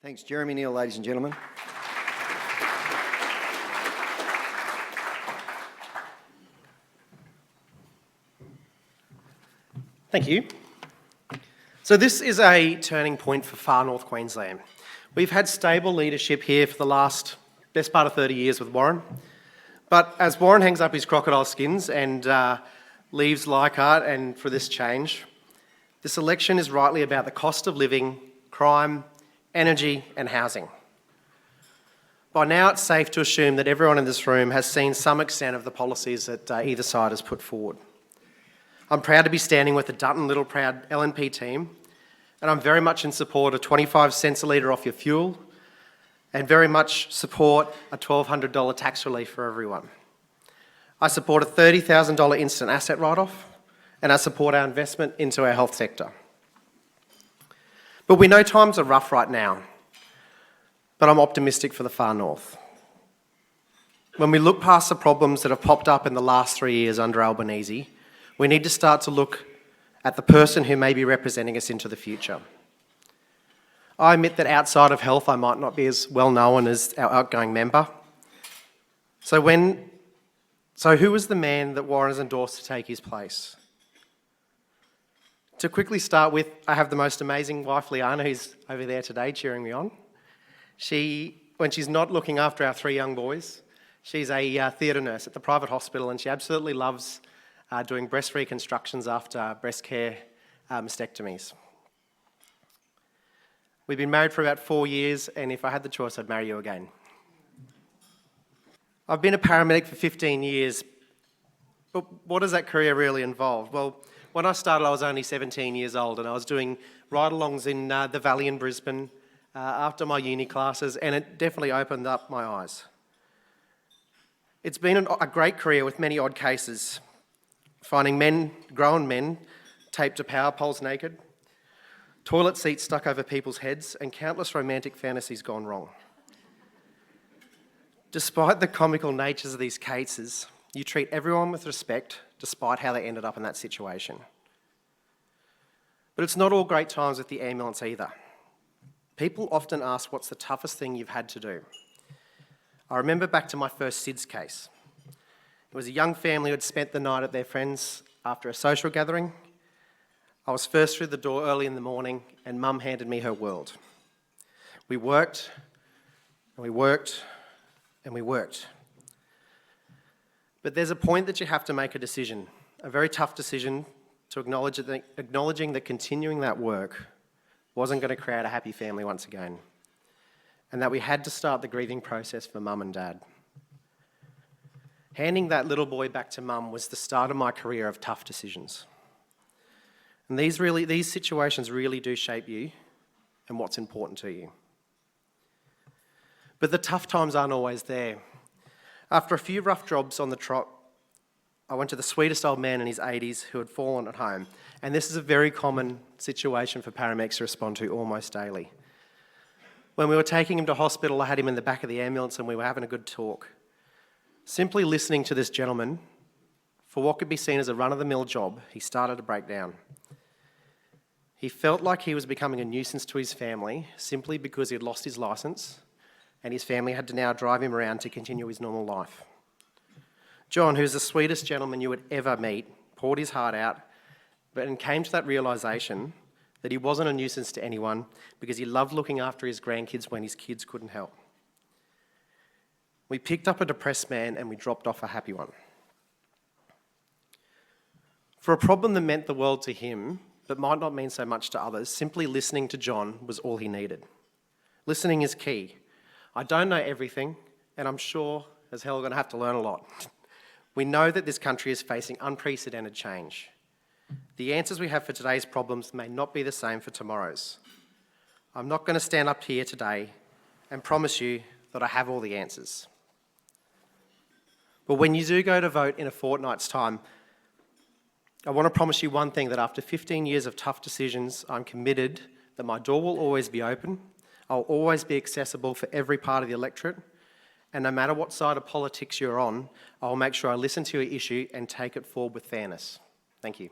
Thanks, Jeremy Neal, ladies and gentlemen. Thank you. So this is a turning point for far north Queensland. We've had stable leadership here for the best part of 30 years with Warren. But as Warren hangs up his crocodile skins and leaves Leichhardt and for this change, this election is rightly about the cost of living, crime, energy and housing. By now it's safe to assume that everyone in this room has seen some extent of the policies that either side has put forward. I'm proud to be standing with the Dutton Little Proud LNP team, and I'm very much in support of 25 cents a litre off your fuel and very much support a $1,200 tax relief for everyone. I support a $30,000 instant asset write-off, and I support our investment into our health sector. But we know times are rough right now, but I'm optimistic for the far north. When we look past the problems that have popped up in the last 3 years under Albanese, we need to start to look at the person who may be representing us into the future. I admit that outside of health, I might not be as well known as our outgoing member. So who was the man that Warren has endorsed to take his place? To quickly start with, I have the most amazing wife, Liana, who's over there today cheering me on. When she's not looking after our 3 young boys, she's a theatre nurse at the private hospital, and she absolutely loves doing breast reconstructions after breast care mastectomies. We've been married for about 4 years, and if I had the choice, I'd marry you again. I've been a paramedic for 15 years, but what does that career really involve? Well, when I started, I was only 17 years old, and I was doing ride-alongs in the Valley in Brisbane after my uni classes, and it definitely opened up my eyes. It's been a great career with many odd cases, finding grown men taped to power poles naked, toilet seats stuck over people's heads, and countless romantic fantasies gone wrong. Despite the comical natures of these cases, you treat everyone with respect despite how they ended up in that situation. But it's not all great times with the ambulance either. People often ask what's the toughest thing you've had to do. I remember back to my first SIDS case. It was a young family who had spent the night at their friends after a social gathering. I was first through the door early in the morning, and Mum handed me her world. We worked, and we worked, and we worked. But there's a point that you have to make a decision, a very tough decision, to acknowledging that continuing that work wasn't going to create a happy family once again, and that we had to start the grieving process for Mum and Dad. Handing that little boy back to Mum was the start of my career of tough decisions. And these situations really do shape you and what's important to you. But the tough times aren't always there. After a few rough jobs on the trot, I went to the sweetest old man in his 80s who had fallen at home. And this is a very common situation for paramedics to respond to almost daily. When we were taking him to hospital, I had him in the back of the ambulance and we were having a good talk. Simply listening to this gentleman, for what could be seen as a run-of-the-mill job, he started to break down. He felt like he was becoming a nuisance to his family simply because he had lost his licence, and his family had to now drive him around to continue his normal life. John, who's the sweetest gentleman you would ever meet, poured his heart out, and came to that realisation that he wasn't a nuisance to anyone because he loved looking after his grandkids when his kids couldn't help. We picked up a depressed man and we dropped off a happy one. For a problem that meant the world to him, but might not mean so much to others, simply listening to John was all he needed. Listening is key. I don't know everything, and I'm sure as hell going to have to learn a lot. We know that this country is facing unprecedented change. The answers we have for today's problems may not be the same for tomorrow's. I'm not going to stand up here today and promise you that I have all the answers. But when you do go to vote in a fortnight's time, I want to promise you one thing, that after 15 years of tough decisions, I'm committed that my door will always be open. I'll always be accessible for every part of the electorate, and no matter what side of politics you're on, I'll make sure I listen to your issue and take it forward with fairness. Thank you.